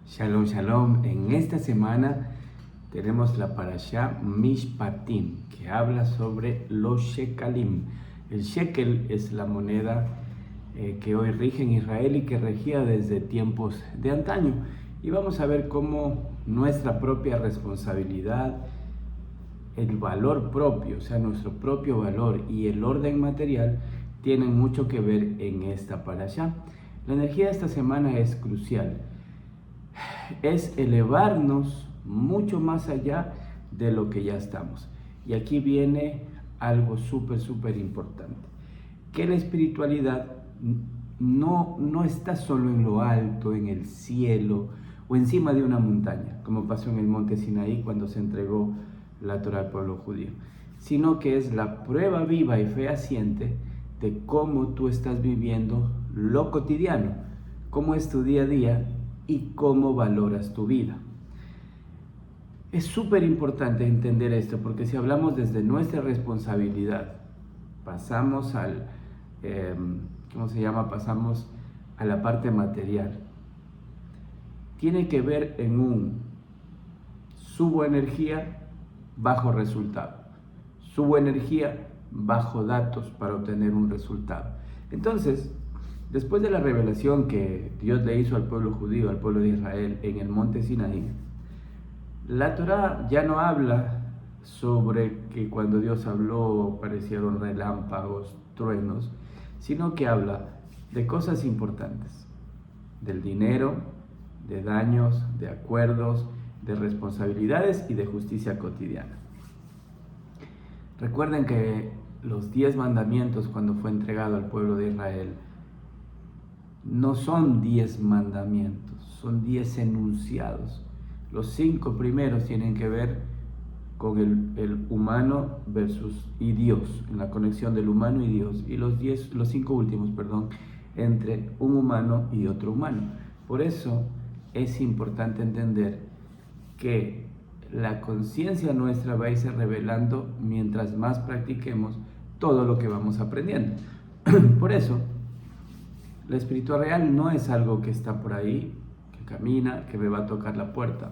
Shalom, shalom. En esta semana tenemos la parashá Mishpatim, que habla sobre los shekalim. El shekel es la moneda que hoy rige en Israel y que regía desde tiempos de antaño. Y vamos a ver cómo nuestra propia responsabilidad, el valor propio, o sea, nuestro propio valor y el orden material tienen mucho que ver en esta parashá. La energía de esta semana es crucial. Es elevarnos mucho más allá de lo que ya estamos. Y aquí viene algo súper importante, que la espiritualidad no está solo en lo alto, en el cielo o encima de una montaña, como pasó en el monte Sinaí cuando se entregó la Torá al pueblo judío, sino que es la prueba viva y fehaciente de cómo tú estás viviendo lo cotidiano, cómo es tu día a día y cómo valoras tu vida. Es súper importante entender esto, porque si hablamos desde nuestra responsabilidad, pasamos pasamos a la parte material. Tiene que ver en un subo energía, bajo resultado. Subo energía, bajo datos para obtener un resultado. Entonces, después de la revelación que Dios le hizo al pueblo judío, al pueblo de Israel, en el monte Sinaí, la Torá ya no habla sobre que cuando Dios habló aparecieron relámpagos, truenos, sino que habla de cosas importantes, del dinero, de daños, de acuerdos, de responsabilidades y de justicia cotidiana. Recuerden que los 10 mandamientos, cuando fue entregado al pueblo de Israel, no son 10 mandamientos, son 10 enunciados. Los 5 primeros tienen que ver con el humano y Dios, en la conexión del humano y Dios, y los 5 últimos, entre un humano y otro humano. Por eso es importante entender que la conciencia nuestra va a irse revelando mientras más practiquemos todo lo que vamos aprendiendo. Por eso, la espiritualidad real no es algo que está por ahí, que camina, que me va a tocar la puerta.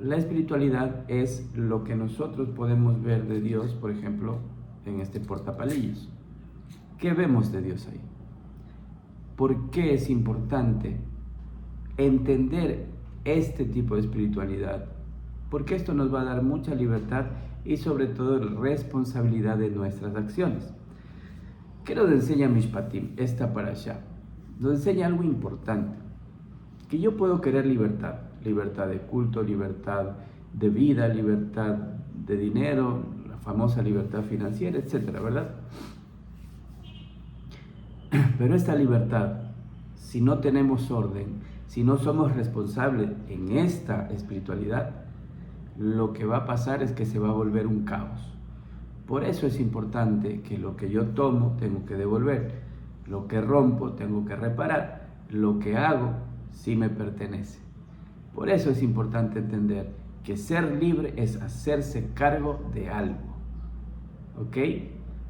La espiritualidad es lo que nosotros podemos ver de Dios, por ejemplo, en este portapalillos. ¿Qué vemos de Dios ahí? ¿Por qué es importante entender este tipo de espiritualidad? Porque esto nos va a dar mucha libertad y sobre todo responsabilidad de nuestras acciones. ¿Qué nos enseña Mishpatim, esta parashá? Nos enseña algo importante, que yo puedo querer libertad de culto, libertad de vida, libertad de dinero, la famosa libertad financiera, etcétera, ¿verdad? Pero esta libertad, si no tenemos orden, si no somos responsables en esta espiritualidad, lo que va a pasar es que se va a volver un caos. Por eso es importante que lo que yo tomo tengo que devolver, lo que rompo tengo que reparar, lo que hago sí me pertenece. Por eso es importante entender que ser libre es hacerse cargo de algo, ¿ok?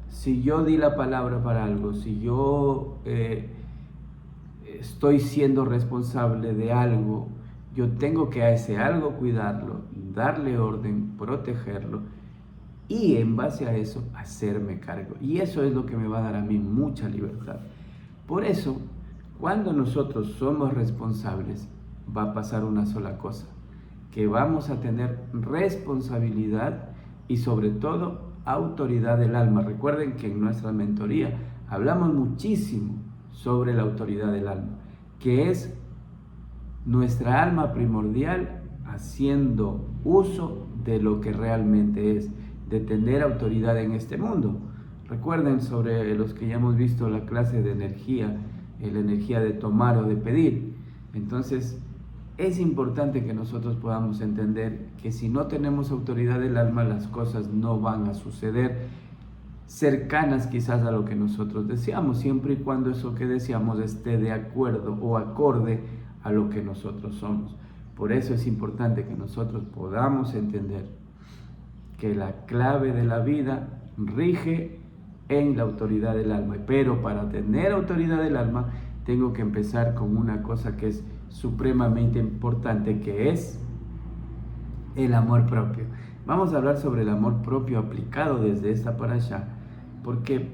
Si yo di la palabra para algo, si yo estoy siendo responsable de algo, yo tengo que a ese algo cuidarlo, darle orden, protegerlo y en base a eso hacerme cargo. Y eso es lo que me va a dar a mí mucha libertad. Por eso, cuando nosotros somos responsables, va a pasar una sola cosa, que vamos a tener responsabilidad y sobre todo autoridad del alma. Recuerden que en nuestra mentoría hablamos muchísimo sobre la autoridad del alma, que es nuestra alma primordial haciendo uso de lo que realmente es, de tener autoridad en este mundo. Recuerden, sobre los que ya hemos visto la clase de energía, la energía de tomar o de pedir. Entonces, es importante que nosotros podamos entender que si no tenemos autoridad del alma, las cosas no van a suceder cercanas quizás a lo que nosotros deseamos, siempre y cuando eso que deseamos esté de acuerdo o acorde a lo que nosotros somos. Por eso es importante que nosotros podamos entender que la clave de la vida rige en la autoridad del alma. Pero para tener autoridad del alma, tengo que empezar con una cosa que es supremamente importante, que es el amor propio. Vamos a hablar sobre el amor propio aplicado desde esta parashá, porque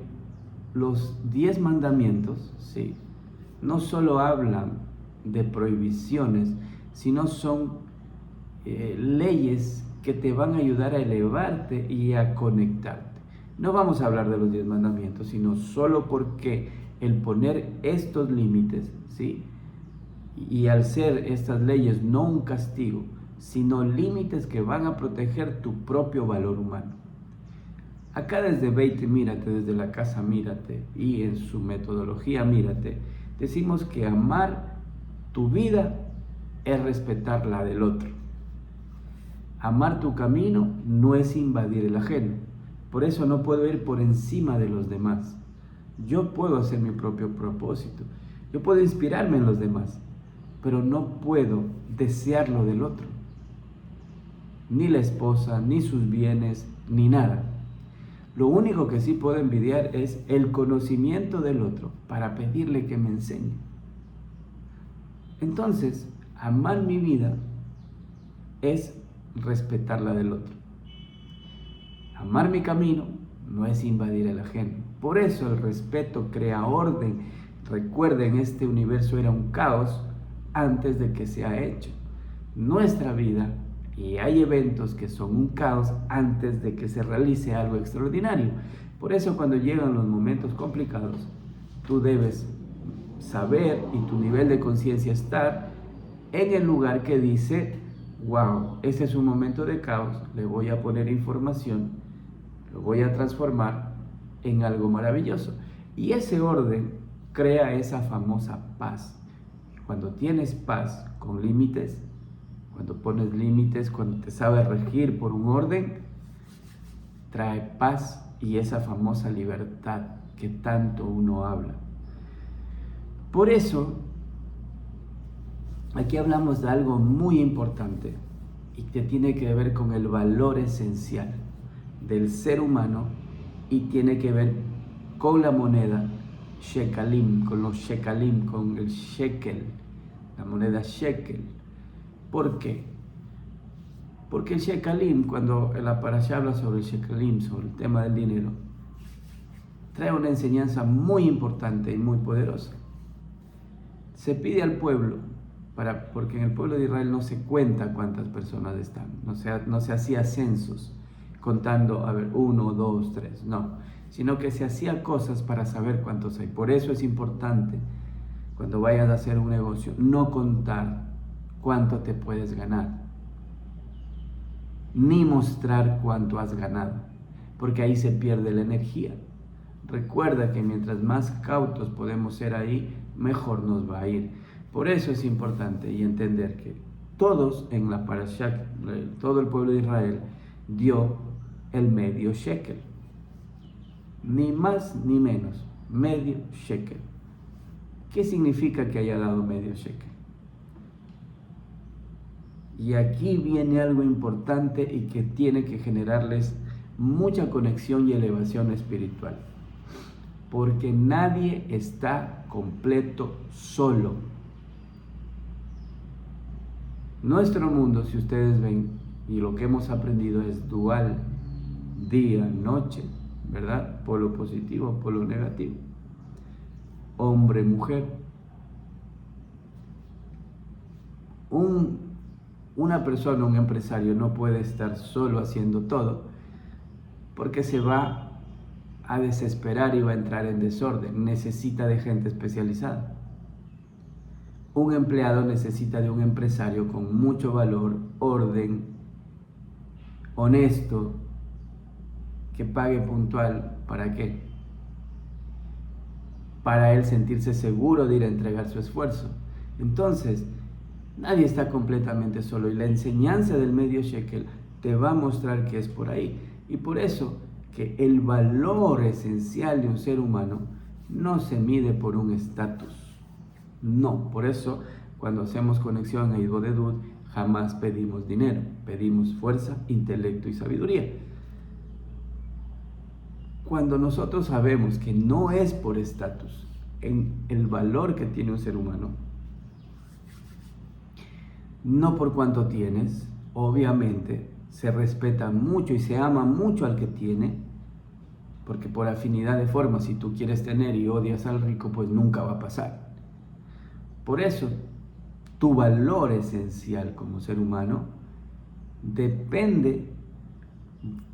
los 10 mandamientos, sí, no solo hablan de prohibiciones, sino son leyes que te van a ayudar a elevarte y a conectarte. No vamos a hablar de los 10 mandamientos, sino solo porque el poner estos límites, ¿sí? Y al ser estas leyes no un castigo, sino límites que van a proteger tu propio valor humano. Acá desde Beit Mírate, desde la casa Mírate y en su metodología Mírate, decimos que amar tu vida es respetar la del otro. Amar tu camino no es invadir el ajeno. Por eso no puedo ir por encima de los demás. Yo puedo hacer mi propio propósito. Yo puedo inspirarme en los demás, pero no puedo desear lo del otro. Ni la esposa, ni sus bienes, ni nada. Lo único que sí puedo envidiar es el conocimiento del otro para pedirle que me enseñe. Entonces, amar mi vida es respetar la del otro. Amar mi camino no es invadir el ajeno. Por eso el respeto crea orden. Recuerden, este universo era un caos antes de que se ha hecho. Nuestra vida, y hay eventos que son un caos antes de que se realice algo extraordinario. Por eso cuando llegan los momentos complicados, tú debes saber y tu nivel de conciencia estar en el lugar que dice: wow, este es un momento de caos, le voy a poner información, lo voy a transformar en algo maravilloso. Y ese orden crea esa famosa paz. Cuando tienes paz con límites, cuando pones límites, cuando te sabes regir por un orden, trae paz y esa famosa libertad que tanto uno habla. Por eso, aquí hablamos de algo muy importante y que tiene que ver con el valor esencial del ser humano y tiene que ver con la moneda shekalim, con los shekalim, con el shekel, la moneda shekel. ¿Por qué? Porque el shekalim, cuando la parashá habla sobre el shekalim, sobre el tema del dinero, trae una enseñanza muy importante y muy poderosa. Se pide al pueblo, porque en el pueblo de Israel no se cuenta cuántas personas están, no se hacía censos contando, 1, 2, 3, no, sino que se hacía cosas para saber cuántos hay. Por eso es importante, cuando vayas a hacer un negocio, no contar cuánto te puedes ganar, ni mostrar cuánto has ganado, porque ahí se pierde la energía. Recuerda que mientras más cautos podemos ser ahí, mejor nos va a ir. Por eso es importante y entender que todos en la parashá, todo el pueblo de Israel dio el medio shekel, ni más ni menos, medio shekel. ¿Qué significa que haya dado medio shekel? Y aquí viene algo importante y que tiene que generarles mucha conexión y elevación espiritual. Porque nadie está completo solo. Nuestro mundo, si ustedes ven, y lo que hemos aprendido es dual, día, noche, ¿verdad? Polo positivo, polo negativo. Hombre, mujer. Una persona, un empresario, no puede estar solo haciendo todo, porque se va a desesperar y va a entrar en desorden. Necesita de gente especializada. Un empleado necesita de un empresario con mucho valor, orden, honesto, que pague puntual. ¿Para qué? Para él sentirse seguro de ir a entregar su esfuerzo. Entonces, nadie está completamente solo y la enseñanza del medio shekel te va a mostrar que es por ahí. Y por eso que el valor esencial de un ser humano no se mide por un estatus. No, por eso cuando hacemos conexión a Idbodedut jamás pedimos dinero, pedimos fuerza, intelecto y sabiduría. Cuando nosotros sabemos que no es por estatus en el valor que tiene un ser humano, no por cuánto tienes, obviamente se respeta mucho y se ama mucho al que tiene, porque por afinidad de forma, si tú quieres tener y odias al rico, pues nunca va a pasar. Por eso, tu valor esencial como ser humano depende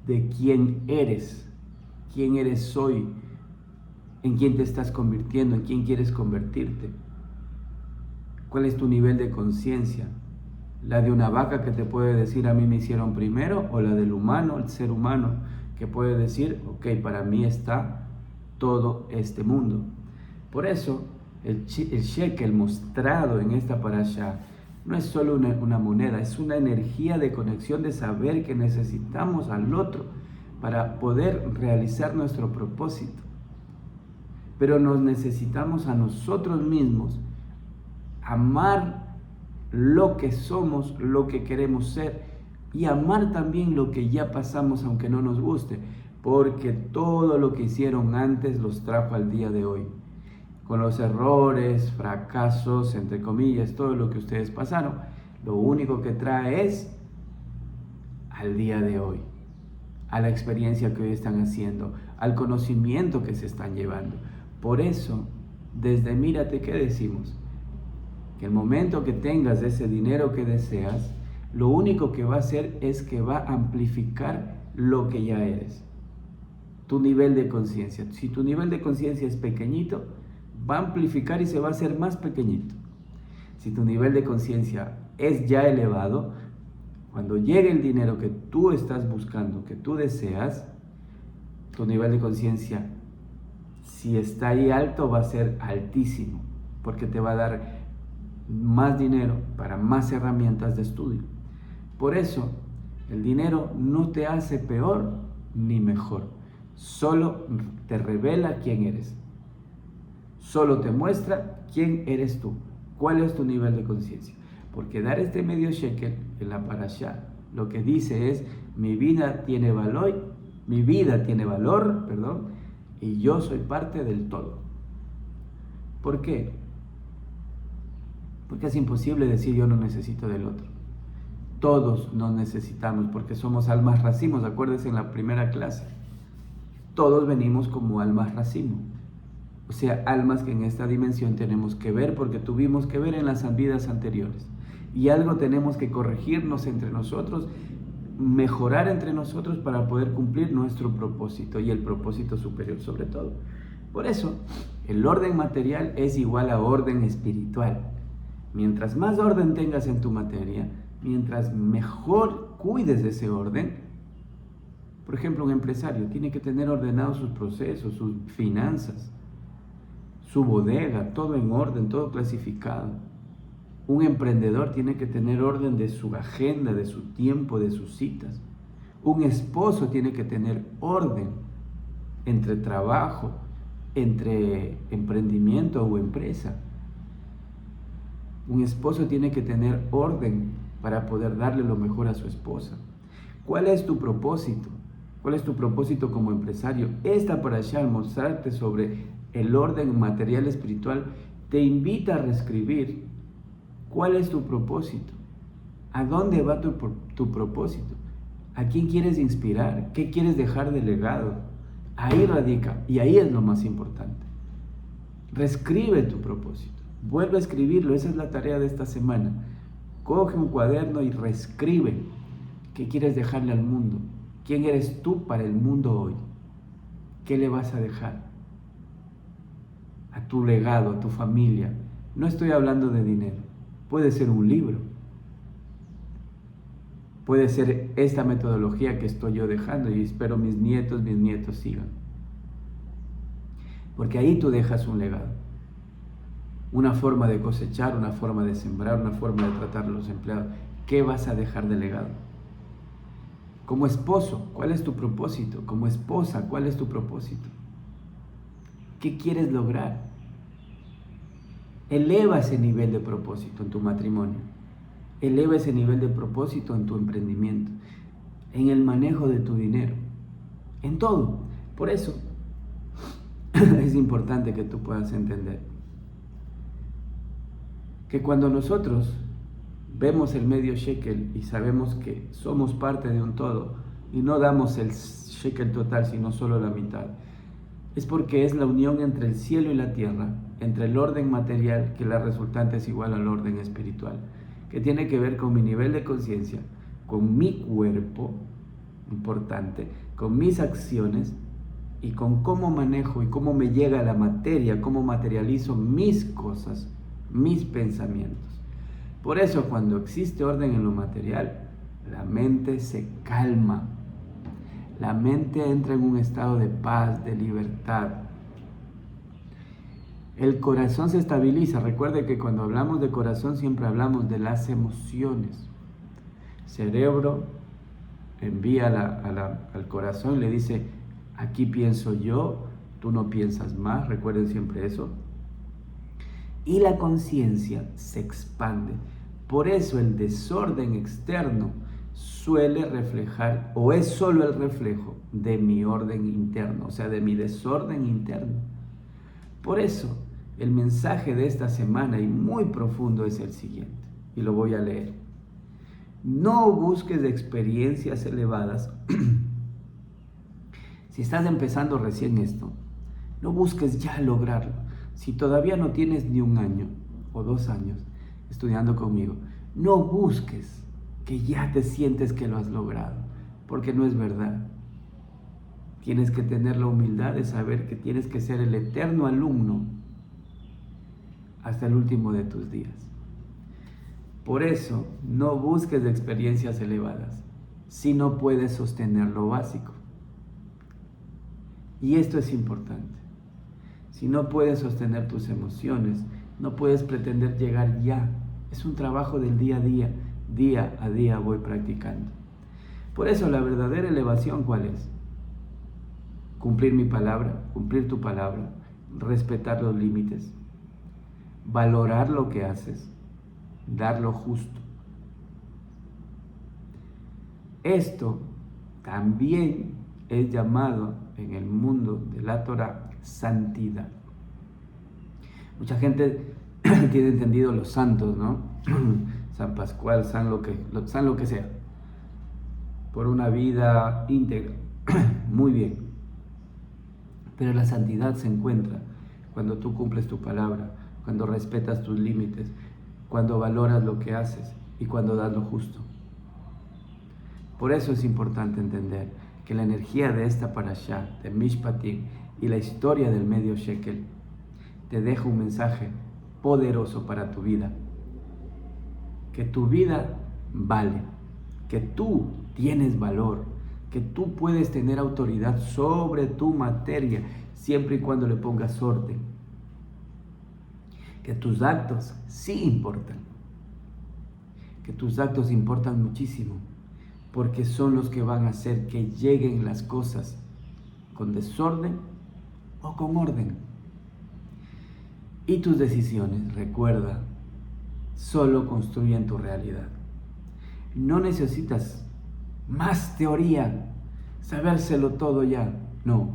de quién eres hoy, en quién te estás convirtiendo, en quién quieres convertirte. ¿Cuál es tu nivel de conciencia? ¿La de una vaca que te puede decir a mí me hicieron primero? ¿O la del humano, el ser humano, que puede decir, ok, para mí está todo este mundo? Por eso, el shekel mostrado en esta parasha no es solo una moneda, es una energía de conexión, de saber que necesitamos al otro para poder realizar nuestro propósito. Pero nos necesitamos a nosotros mismos, amar lo que somos, lo que queremos ser, y amar también lo que ya pasamos aunque no nos guste, porque todo lo que hicieron antes los trajo al día de hoy. Con los errores, fracasos, entre comillas, todo lo que ustedes pasaron, lo único que trae es al día de hoy, a la experiencia que hoy están haciendo, al conocimiento que se están llevando. Por eso, desde Mírate, ¿qué decimos? Que el momento que tengas ese dinero que deseas, lo único que va a hacer es que va a amplificar lo que ya eres, tu nivel de conciencia. Si tu nivel de conciencia es pequeñito, va a amplificar y se va a hacer más pequeñito. Si tu nivel de conciencia es ya elevado, cuando llegue el dinero que tú estás buscando, que tú deseas, tu nivel de conciencia, si está ahí alto, va a ser altísimo, porque te va a dar más dinero para más herramientas de estudio. Por eso, el dinero no te hace peor ni mejor, solo te revela quién eres. Solo te muestra quién eres tú, cuál es tu nivel de conciencia. Porque dar este medio shekel en la parashá, lo que dice es, mi vida tiene valor, y yo soy parte del todo. ¿Por qué? Porque es imposible decir yo no necesito del otro. Todos nos necesitamos porque somos almas racimos, acuérdense en la primera clase. Todos venimos como almas racimo. O sea, almas que en esta dimensión tenemos que ver porque tuvimos que ver en las vidas anteriores. Y algo tenemos que corregirnos entre nosotros, mejorar entre nosotros para poder cumplir nuestro propósito y el propósito superior sobre todo. Por eso, el orden material es igual a orden espiritual. Mientras más orden tengas en tu materia, mientras mejor cuides de ese orden. Por ejemplo, un empresario tiene que tener ordenados sus procesos, sus finanzas, su bodega, todo en orden, todo clasificado. Un emprendedor tiene que tener orden de su agenda, de su tiempo, de sus citas. Un esposo tiene que tener orden entre trabajo, entre emprendimiento o empresa. Un esposo tiene que tener orden para poder darle lo mejor a su esposa. ¿Cuál es tu propósito? ¿Cuál es tu propósito como empresario? Esta parashá, al mostrarte sobre el orden material espiritual, te invita a reescribir cuál es tu propósito. ¿A dónde va tu propósito? ¿A quién quieres inspirar? ¿Qué quieres dejar de legado? Ahí radica, y ahí es lo más importante. Reescribe tu propósito. Vuelve a escribirlo, esa es la tarea de esta semana. Coge un cuaderno y reescribe qué quieres dejarle al mundo. ¿Quién eres tú para el mundo hoy? ¿Qué le vas a dejar a tu legado, a tu familia? No estoy hablando de dinero. Puede ser un libro. Puede ser esta metodología que estoy yo dejando y espero mis nietos sigan. Porque ahí tú dejas un legado. Una forma de cosechar, una forma de sembrar, una forma de tratar a los empleados. ¿Qué vas a dejar de legado? Como esposo, ¿cuál es tu propósito? Como esposa, ¿cuál es tu propósito? ¿Qué quieres lograr? Eleva ese nivel de propósito en tu matrimonio. Eleva ese nivel de propósito en tu emprendimiento, en el manejo de tu dinero, en todo. Por eso es importante que tú puedas entender que cuando nosotros vemos el medio shekel y sabemos que somos parte de un todo y no damos el shekel total, sino solo la mitad, es porque es la unión entre el cielo y la tierra, entre el orden material, que la resultante es igual al orden espiritual, que tiene que ver con mi nivel de conciencia, con mi cuerpo, importante, con mis acciones y con cómo manejo y cómo me llega la materia, cómo materializo mis cosas, mis pensamientos. Por eso cuando existe orden en lo material, la mente se calma, la mente entra en un estado de paz, de libertad. El corazón se estabiliza. Recuerde que cuando hablamos de corazón siempre hablamos de las emociones. Cerebro envía al corazón y le dice, aquí pienso yo, tú no piensas más, recuerden siempre eso. Y la conciencia se expande. Por eso el desorden externo suele reflejar, o es solo el reflejo de mi orden interno, o sea, de mi desorden interno. Por eso, el mensaje de esta semana y muy profundo es el siguiente, y lo voy a leer. No busques experiencias elevadas. Si estás empezando recién esto, no busques ya lograrlo. Si todavía no tienes ni 1 año o 2 años estudiando conmigo, no busques que ya te sientes que lo has logrado, porque no es verdad. Tienes que tener la humildad de saber que tienes que ser el eterno alumno hasta el último de tus días. Por eso, no busques experiencias elevadas si no puedes sostener lo básico. Y esto es importante. Si no puedes sostener tus emociones, no puedes pretender llegar ya. Es un trabajo del día a día voy practicando. Por eso la verdadera elevación, ¿cuál es? Cumplir mi palabra, cumplir tu palabra, respetar los límites, valorar lo que haces, dar lo justo. Esto también es llamado en el mundo de la Torah santidad. Mucha gente tiene entendido los santos, ¿no? San Pascual, San lo que sea, por una vida íntegra. Muy bien. Pero la santidad se encuentra cuando tú cumples tu palabra, cuando respetas tus límites, cuando valoras lo que haces y cuando das lo justo. Por eso es importante entender que la energía de esta parashá, de Mishpatim, y la historia del medio shekel, te deja un mensaje poderoso para tu vida. Que tu vida vale, que tú tienes valor, que tú puedes tener autoridad sobre tu materia, siempre y cuando le pongas orden. Que tus actos sí importan, que tus actos importan muchísimo, porque son los que van a hacer que lleguen las cosas con desorden o con orden. Y tus decisiones, recuerda, solo construyen tu realidad. No necesitas más teoría, sabérselo todo ya. No,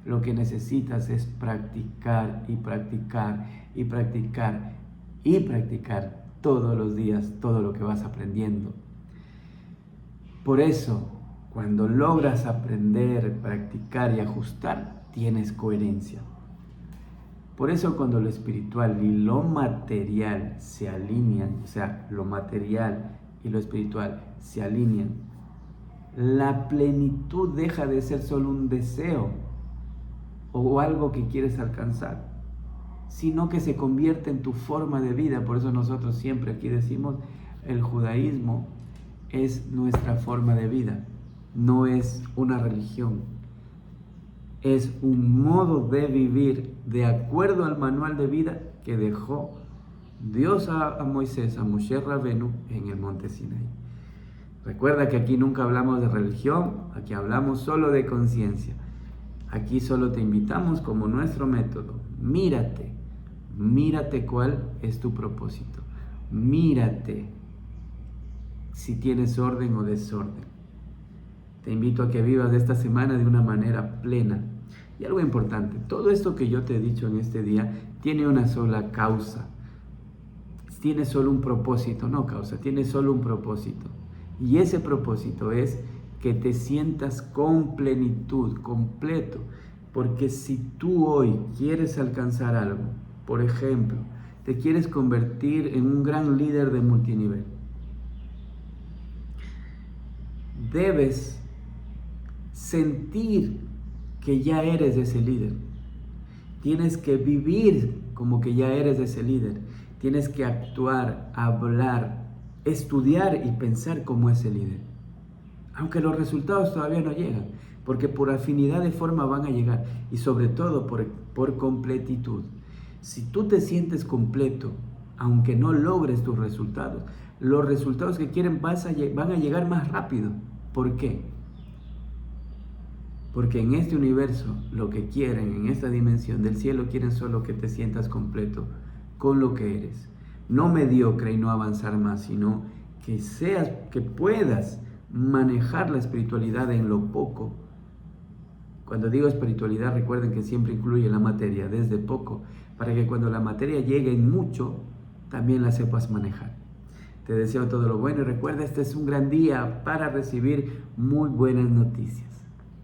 lo que necesitas es practicar y practicar y practicar y practicar todos los días todo lo que vas aprendiendo. Por eso, cuando logras aprender, practicar y ajustar, tienes coherencia. Por eso cuando lo espiritual y lo material se alinean, o sea, lo material y lo espiritual se alinean, la plenitud deja de ser solo un deseo o algo que quieres alcanzar, sino que se convierte en tu forma de vida. Por eso nosotros siempre aquí decimos, el judaísmo es nuestra forma de vida, no es una religión. Es un modo de vivir de acuerdo al manual de vida que dejó Dios a Moisés, a Moshe Rabenu, en el monte Sinaí. Recuerda que aquí nunca hablamos de religión, aquí hablamos solo de conciencia. Aquí solo te invitamos como nuestro método. Mírate cuál es tu propósito. Mírate si tienes orden o desorden. Te invito a que vivas esta semana de una manera plena. Y algo importante, todo esto que yo te he dicho en este día tiene una sola causa. tiene solo un propósito, no causa, tiene solo un propósito. Y ese propósito es que te sientas con plenitud, completo. Porque si tú hoy quieres alcanzar algo, por ejemplo, te quieres convertir en un gran líder de multinivel, debes sentir que ya eres ese líder. Tienes que vivir como que ya eres ese líder. Tienes que actuar, hablar, estudiar y pensar como ese líder. Aunque los resultados todavía no llegan, porque por afinidad de forma van a llegar y sobre todo por completitud. Si tú te sientes completo, aunque no logres tus resultados, los resultados que quieren van a llegar más rápido. ¿Por qué? Porque en este universo lo que quieren, en esta dimensión del cielo, quieren solo que te sientas completo con lo que eres. No mediocre y no avanzar más, sino que puedas manejar la espiritualidad en lo poco. Cuando digo espiritualidad, recuerden que siempre incluye la materia, desde poco, para que cuando la materia llegue en mucho, también la sepas manejar. Te deseo todo lo bueno y recuerda, este es un gran día para recibir muy buenas noticias.